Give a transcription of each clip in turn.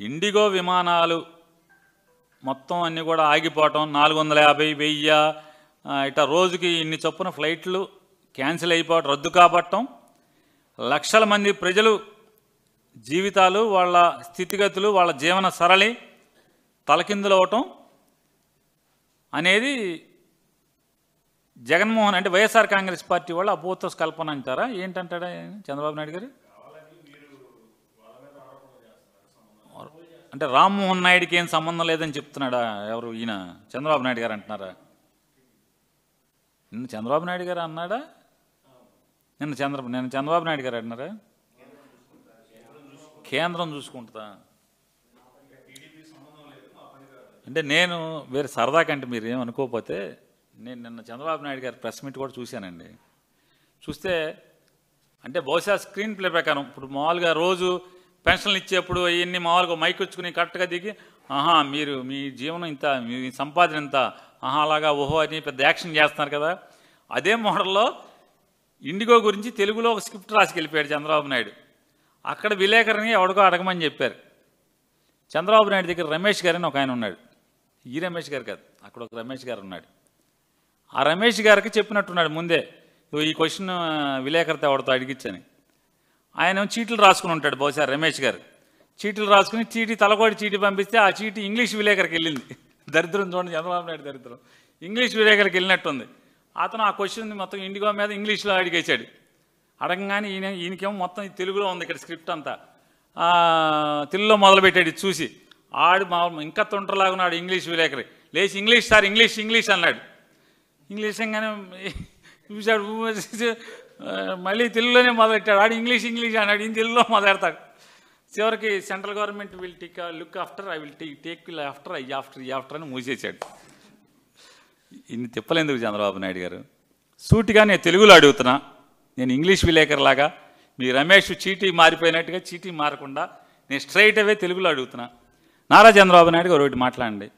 IndiGo విమానాలు మొత్తం అన్నీ కూడా ఆగిపోవటం, 450, 1000 ఇట్లా రోజుకి ఇన్ని చొప్పున ఫ్లైట్లు క్యాన్సిల్ అయిపోవటం, రద్దు కాబట్టం, లక్షల మంది ప్రజలు జీవితాలు, వాళ్ళ స్థితిగతులు, వాళ్ళ జీవన సరళి తలకిందులవటం అనేది జగన్మోహన్ అంటే వైఎస్ఆర్ కాంగ్రెస్ పార్టీ వాళ్ళు అభూత కల్పన అంటారా? ఏంటంటాడా చంద్రబాబు నాయుడు గారు? అంటే రామ్మోహన్ నాయుడికి ఏం సంబంధం లేదని చెప్తున్నాడా? ఎవరు ఈయన చంద్రబాబు నాయుడు గారు అంటున్నారా? నిన్న చంద్రబాబు నాయుడు గారు అన్నాడా? నేను చంద్రబాబు నాయుడు గారు అంటున్నారా? కేంద్రం చూసుకుంటుందా అంటే నేను వేరే సరదా కంటే మీరు ఏమనుకోకపోతే నేను నిన్న చంద్రబాబు నాయుడు గారి ప్రెస్ మీట్ కూడా చూశానండి. చూస్తే అంటే బహుశా స్క్రీన్ ప్లే ప్రకారం ఇప్పుడు మామూలుగా రోజు పెన్షన్లు ఇచ్చేప్పుడు ఇవన్నీ మామూలుగా మైక్ వచ్చుకుని కరెక్ట్గా దిగి మీరు మీ జీవనం ఇంత, మీ సంపాదన ఇంత, అలాగా ఓహో అని పెద్ద యాక్షన్ చేస్తున్నారు కదా. అదే మోడల్లో ఇండిగో గురించి తెలుగులో ఒక స్క్రిప్ట్ రాసుకెళ్ళిపోయాడు చంద్రబాబు నాయుడు. అక్కడ విలేకరిని ఎవడికో అడగమని చెప్పారు. చంద్రబాబు నాయుడు దగ్గర రమేష్ గారని ఒక ఆయన ఉన్నాడు. ఈ రమేష్ గారు కాదు, అక్కడ ఒక రమేష్ గారు ఉన్నాడు. ఆ రమేష్ గారికి చెప్పినట్టున్నాడు ముందే, ఈ క్వశ్చన్ విలేకరితో ఎవరితో అడిగిచ్చని. ఆయన చీటీలు రాసుకుని ఉంటాడు బహుశా రమేష్ గారు. చీటీలు రాసుకుని తలకోటి చీటీ పంపిస్తే ఆ చీటీ ఇంగ్లీష్ విలేకరికి వెళ్ళింది. దరిద్రం చూడండి, చంద్రబాబు నాయుడు దరిద్రం. ఇంగ్లీష్ విలేకరికి వెళ్ళినట్టుంది. అతను ఆ క్వశ్చన్ మొత్తం ఇండిగో మీద ఇంగ్లీష్లో అడిగేశాడు. అడగగానే ఈయనకేమో మొత్తం తెలుగులో ఉంది ఇక్కడ స్క్రిప్ట్ అంతా. తెలుగులో మొదలుపెట్టాడు. చూసి ఆడు ఇంకా తొంటలాగున్నాడు ఇంగ్లీష్ విలేకరి. లేచి ఇంగ్లీష్ సార్, ఇంగ్లీష్ అన్నాడు. ఇంగ్లీష్ అనగానే చూశాడు, మళ్ళీ తెలుగులోనే మొదలెట్టాడు. ఆడు ఇంగ్లీష్ అన్నాడు, ఈయన తెలుగులో మొదలెడతాడు. చివరికి central government will take look after, I will take after అని మూసేశాడు. ఇన్ని తిప్పలేందుకు చంద్రబాబు నాయుడు గారు? సూటిగా నేను తెలుగులో అడుగుతున్నా, నేను ఇంగ్లీష్ విలేకరులాగా మీ రమేష్ చీటీ మారిపోయినట్టుగా చీటీ మారకుండా నేను స్ట్రైట్ అవే తెలుగులో అడుగుతున్నా. నారా చంద్రబాబు నాయుడు గారు ఒకటి మాట్లాడండి.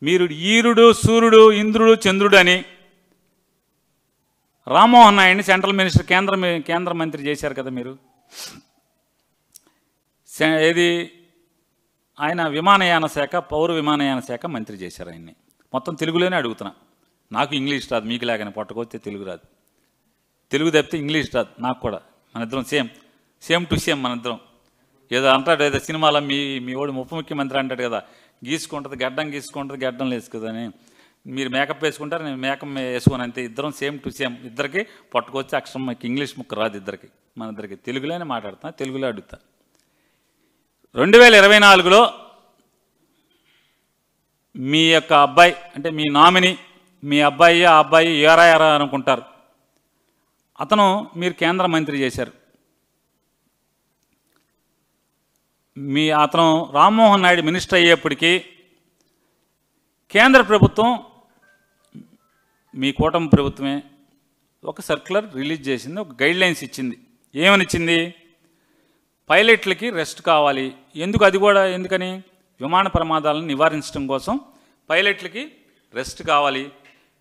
మీరు ఈరుడు, సూర్యుడు, ఇంద్రుడు, చంద్రుడు అని రామ్మోహన్ నాయుడిని సెంట్రల్ మినిస్టర్, కేంద్ర మంత్రి చేశారు కదా మీరు. ఏది ఆయన విమానయాన శాఖ, పౌర విమానయాన శాఖ మంత్రి చేశారు ఆయన్ని. మొత్తం తెలుగులోనే అడుగుతున్నా. నాకు ఇంగ్లీష్ రాదు, మీకు లాగానే పొట్టకొస్తే తెలుగు రాదు. తెలుగు తప్పితే ఇంగ్లీష్ రాదు నాకు కూడా. మన ఇద్దరం సేమ్ టు సేమ్ మన ఇద్దరం. ఏదో అంటాడు, ఏదో సినిమాలో మీ వాడు ఉప ముఖ్యమంత్రి అంటాడు కదా, గీసుకుంటుంది గడ్డం వేసుకుందని. మీరు మేకప్ వేసుకుంటారు, నేను మేకప్ వేసుకుని అంతే. ఇద్దరం సేమ్ టు సేమ్. ఇద్దరికి పట్టుకొచ్చి అక్షరం మాకు ఇంగ్లీష్ ముక్క రాదు ఇద్దరికి. మన ఇద్దరికి తెలుగులోనే మాట్లాడుతున్నా, తెలుగులో అడుగుతా. 2024లో మీ యొక్క అబ్బాయి అంటే మీ నామినీ, మీ అబ్బాయి, ఆ అబ్బాయి ఏరా అనుకుంటారు, అతను మీరు కేంద్ర మంత్రి చేశారు. అతను రామ్మోహన్ నాయుడు మినిస్టర్ అయ్యేప్పటికీ కేంద్ర ప్రభుత్వం, మీ కూటమి ప్రభుత్వమే ఒక సర్క్యులర్ రిలీజ్ చేసింది, ఒక గైడ్లైన్స్ ఇచ్చింది. ఏమని ఇచ్చింది? పైలట్లకి రెస్ట్ కావాలి. ఎందుకని? విమాన ప్రమాదాలను నివారించడం కోసం పైలట్లకి రెస్ట్ కావాలి,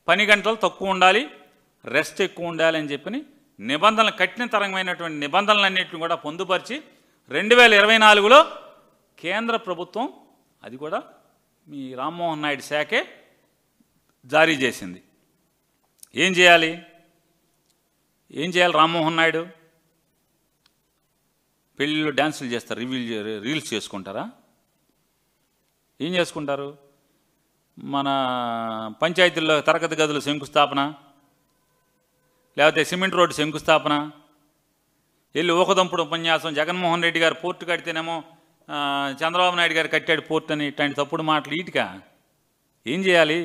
పని గంటలు తక్కువ ఉండాలి, రెస్ట్ ఎక్కువ ఉండాలి అని చెప్పని నిబంధనలు, కఠినతరమైనటువంటి నిబంధనలన్నింటిని కూడా పొందుపరిచి 2024లో కేంద్ర ప్రభుత్వం, అది కూడా మీ రామ్మోహన్ నాయుడు శాఖే జారీ చేసింది. ఏం చేయాలి రామ్మోహన్ నాయుడు? పెళ్ళిళ్ళు డ్యాన్సులు చేస్తారు, రీల్స్ చేసుకుంటారా? ఏం చేసుకుంటారు? మన పంచాయతీల్లో తరగతి గదులు శంకుస్థాపన, లేకపోతే సిమెంట్ రోడ్డు శంకుస్థాపన, వెళ్ళి ఊకదంపుడు ఉపన్యాసం, జగన్మోహన్ రెడ్డి గారు పోర్టు కడితేనేమో చంద్రబాబు నాయుడు గారు కట్టాడు పోర్టు అని, ఇట్లాంటి తప్పుడు మాటలు. ఈటికా ఏం చేయాలి?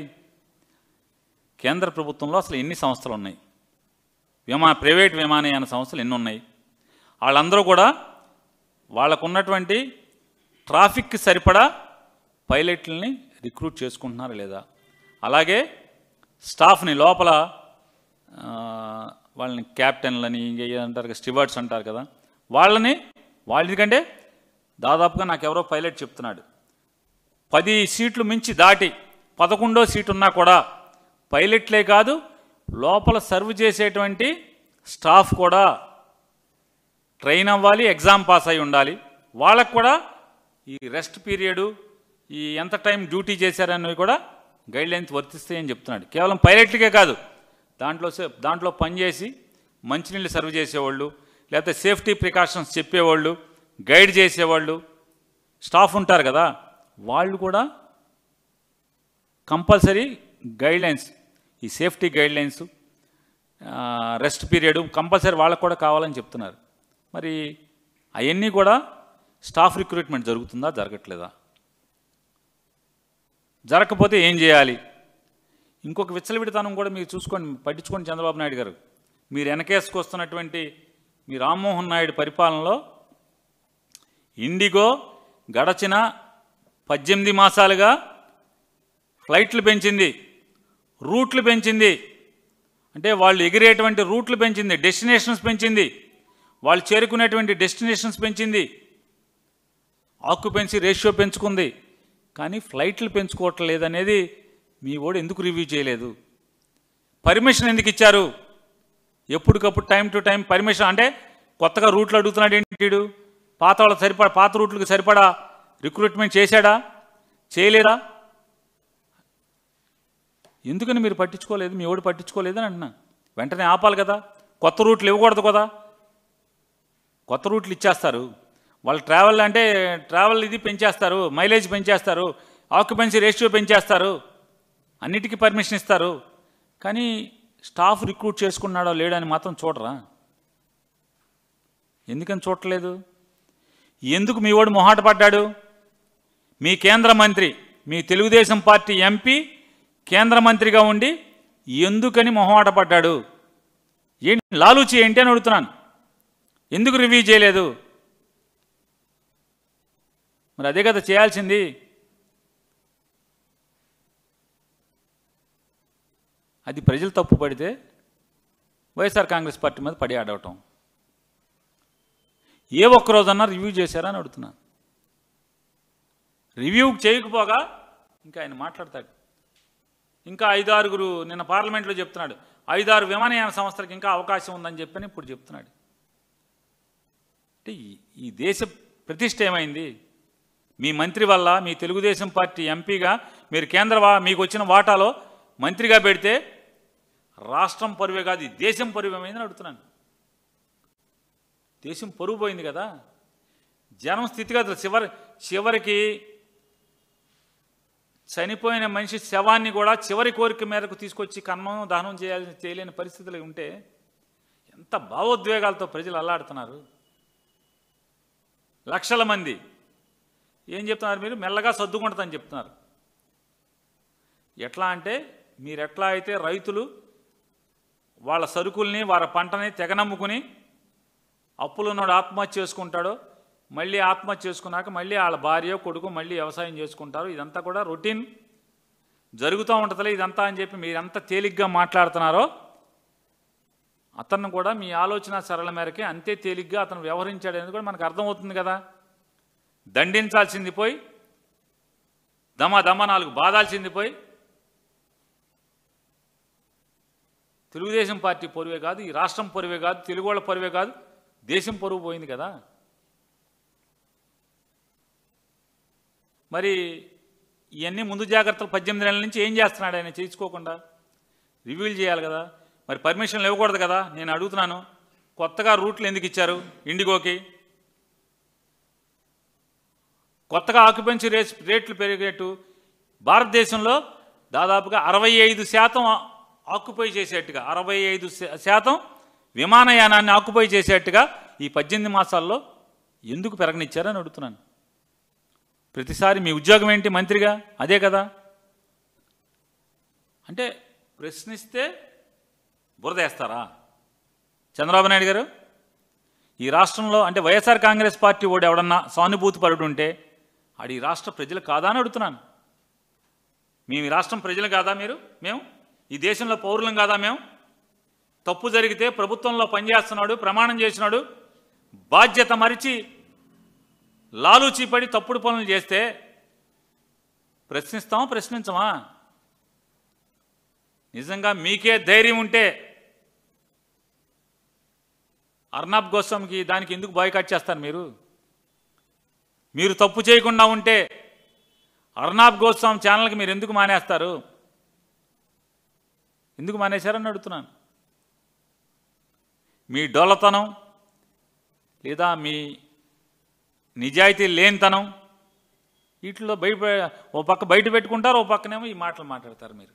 కేంద్ర ప్రభుత్వంలో అసలు ఎన్ని సంస్థలు ఉన్నాయి? ప్రైవేట్ విమానయాన సంస్థలు ఎన్ని ఉన్నాయి? వాళ్ళందరూ కూడా వాళ్ళకున్నటువంటి ట్రాఫిక్కి సరిపడా పైలట్లని రిక్రూట్ చేసుకుంటున్నారా లేదా? అలాగే స్టాఫ్ని లోపల వాళ్ళని క్యాప్టెన్లని, అంటారు స్టివార్డ్స్ అంటారు కదా, వాళ్ళకంటే దాదాపుగా నాకెవరో పైలట్ చెప్తున్నాడు, 10 సీట్లు మించి దాటి 11వ సీటు ఉన్నా కూడా పైలట్లే కాదు, లోపల సర్వ్ చేసేటువంటి స్టాఫ్ కూడా ట్రైన్ అవ్వాలి, ఎగ్జామ్ పాస్ అయి ఉండాలి. వాళ్ళకు కూడా ఈ రెస్ట్ పీరియడు, ఈ ఎంత టైం డ్యూటీ చేశారనేవి కూడా గైడ్లైన్స్ వర్తిస్తాయని చెప్తున్నాడు. కేవలం పైలట్లకే కాదు, దాంట్లో పనిచేసి మంచినీళ్ళు సర్వ్ చేసేవాళ్ళు, లేకపోతే సేఫ్టీ ప్రికాషన్స్ చెప్పేవాళ్ళు, గైడ్ చేసేవాళ్ళు, స్టాఫ్ ఉంటారు కదా, వాళ్ళు కూడా కంపల్సరీ గైడ్లైన్స్, ఈ safety guidelines, rest period compulsory వాళ్ళకు కూడా కావాలని చెప్తున్నారు. మరి అవన్నీ కూడా స్టాఫ్ రిక్రూట్మెంట్ జరుగుతుందా, జరగట్లేదా? జరగకపోతే ఏం చేయాలి? ఇంకొక విచ్చలవిడితనం కూడా మీరు చూసుకోండి, పట్టించుకోండి చంద్రబాబు నాయుడు గారు. మీరు వెనకేసుకొస్తున్నటువంటి మీ రామ్మోహన్ నాయుడు పరిపాలనలో ఇండిగో గడచిన 18 మాసాలుగా ఫ్లైట్లు పెంచింది, రూట్లు పెంచింది, అంటే వాళ్ళు ఎగిరేటువంటి రూట్లు పెంచింది, డెస్టినేషన్స్ పెంచింది, వాళ్ళు చేరుకునేటువంటి డెస్టినేషన్స్ పెంచింది, ఆక్యుపెన్సీ రేషియో పెంచుకుంది. కానీ ఫ్లైట్లు పెంచుకోవటం లేదనేది మీ ఓడు ఎందుకు రివ్యూ చేయలేదు? పర్మిషన్ ఎందుకు ఇచ్చారు? ఎప్పటికప్పుడు టైం టు టైం పర్మిషన్, అంటే కొత్తగా రూట్లు అడుగుతున్నాడు ఏంటి? పాత రూట్లకు సరిపడా రిక్రూట్మెంట్ చేశాడా, చేయలేదా? ఎందుకని మీరు పట్టించుకోలేదు? మీ ఓడి పట్టించుకోలేదని అంటున్నా. వెంటనే ఆపాలి కదా. కొత్త రూట్లు ఇవ్వకూడదు కదా. కొత్త రూట్లు ఇచ్చేస్తారు, వాళ్ళు ట్రావెల్ అంటే ట్రావెల్ ఇది పెంచేస్తారు, మైలేజ్ పెంచేస్తారు, ఆక్యుపెన్సీ రేషియో పెంచేస్తారు, అన్నిటికీ పర్మిషన్ ఇస్తారు. కానీ స్టాఫ్ రిక్రూట్ చేసుకున్నాడో లేడని మాత్రం చూడరా? ఎందుకని చూడలేదు? ఎందుకు మీ వాడు మొహాట పడ్డాడు? మీ కేంద్ర మంత్రి, మీ తెలుగుదేశం పార్టీ ఎంపీ కేంద్ర మంత్రిగా ఉండి ఎందుకని మొహమాట పడ్డాడు? ఏంటి లాలూచి ఏంటి అని అడుగుతున్నాను. ఎందుకు రివ్యూ చేయలేదు? మరి అదే కదా చేయాల్సింది. అది ప్రజలు తప్పు పడితే వైఎస్ఆర్ కాంగ్రెస్ పార్టీ మీద పడి ఆడవటం. ఏ ఒక్కరోజన్నా రివ్యూ చేశారా అని అడుగుతున్నాను. రివ్యూ చేయకపోగా ఇంకా ఆయన మాట్లాడతాడు. ఇంకా 5-6 నిన్న పార్లమెంట్లో చెప్తున్నాడు, 5-6 విమానయాన సంస్థలకు ఇంకా అవకాశం ఉందని చెప్పని ఇప్పుడు చెప్తున్నాడు. అంటే ఈ దేశ ప్రతిష్ట ఏమైంది? మీ మంత్రి వల్ల, మీ తెలుగుదేశం పార్టీ ఎంపీగా మీరు మీకు వచ్చిన వాటాలో మంత్రిగా పెడితే రాష్ట్రం పరువే కాదు, ఈ దేశం పరువు ఏమైందని అడుగుతున్నాను. దేశం పరువు పోయింది కదా. జనం స్థితిగతులు చివరికి చనిపోయిన మనిషి శవాన్ని కూడా చివరి కోరిక మేరకు తీసుకొచ్చి కన్నం దహనం చేయలేని పరిస్థితులు ఉంటే ఎంత భావోద్వేగాలతో ప్రజలు అల్లాడుతున్నారు. లక్షల మంది ఏం చెప్తున్నారు? మీరు మెల్లగా సర్దుకుంటుందని చెప్తున్నారు. ఎట్లా అంటే మీరు ఎట్లా అయితే రైతులు వాళ్ళ సరుకుల్ని వాళ్ళ పంటని తెగనమ్ముకుని అప్పులున్నాడు ఆత్మహత్య చేసుకుంటాడో, మళ్ళీ ఆత్మహత్య చేసుకున్నాక మళ్ళీ వాళ్ళ భార్య కొడుకు మళ్ళీ వ్యవసాయం చేసుకుంటారు. ఇదంతా కూడా రొటీన్ జరుగుతూ ఉంటుందిలే ఇదంతా అని చెప్పి మీరు ఎంత తేలిగ్గా మాట్లాడుతున్నారో అతను కూడా మీ ఆలోచన సరళ మేరకే అంతే తేలిగ్గా అతను వ్యవహరించాడనేది కూడా మనకు అర్థమవుతుంది కదా. దండించాల్సింది పోయి దమ 4 బాధాల్సింది పోయి తెలుగుదేశం పార్టీ పరువే కాదు, ఈ రాష్ట్రం పరువే కాదు, తెలుగు వాళ్ళ పరువే కాదు, దేశం పరువు పోయింది కదా. మరి ఇవన్నీ ముందు జాగ్రత్తలు 18 నెలల నుంచి ఏం చేస్తున్నాడు ఆయన చేయించుకోకుండా? రివ్యూలు చేయాలి కదా. మరి పర్మిషన్లు ఇవ్వకూడదు కదా. నేను అడుగుతున్నాను, కొత్తగా రూట్లు ఎందుకు ఇచ్చారు ఇండిగోకి? కొత్తగా ఆక్యుపెన్సీ రేట్లు పెరిగేట్టు భారతదేశంలో దాదాపుగా 65% ఆక్యుపై చేసేట్టుగా, 65% విమానయానాన్ని ఆక్యుపై చేసేట్టుగా ఈ 18 మాసాల్లో ఎందుకు పెరగనిచ్చారని అడుగుతున్నాను. ప్రతిసారి మీ ఉద్యోగం ఏంటి మంత్రిగా? అదే కదా. అంటే ప్రశ్నిస్తే బురదేస్తారా చంద్రబాబు నాయుడు గారు? ఈ రాష్ట్రంలో అంటే వైఎస్ఆర్ కాంగ్రెస్ పార్టీ ఓడి ఎవడన్నా సానుభూతి పరుడు ఉంటే అది ఈ రాష్ట్ర ప్రజలు కాదా అని అడుగుతున్నాను. మేము ఈ రాష్ట్రం ప్రజలు కాదా? మేము ఈ దేశంలో పౌరులం కాదా? మేము తప్పు జరిగితే ప్రభుత్వంలో పనిచేస్తున్నాడు, ప్రమాణం చేసినాడు, బాధ్యత మరిచి లాలూచి పడి తప్పుడు పనులు చేస్తే ప్రశ్నిస్తామా ప్రశ్నించమా? నిజంగా మీకే ధైర్యం ఉంటే అర్నాబ్ గోస్వామికి దానికి ఎందుకు బాయ్కాట్ చేస్తారు మీరు? మీరు తప్పు చేయకుండా ఉంటే అర్నాబ్ గోస్వామి ఛానల్కి మీరు ఎందుకు మానేస్తారు? ఎందుకు మానేశారని అడుగుతున్నాను. మీ డొల్లతనం లేదా మీ నిజాయితీ లేనితనం వీటిలో ఓ పక్క బయట పెట్టుకుంటారు, ఓ పక్కనేమో ఈ మాటలు మాట్లాడతారు మీరు.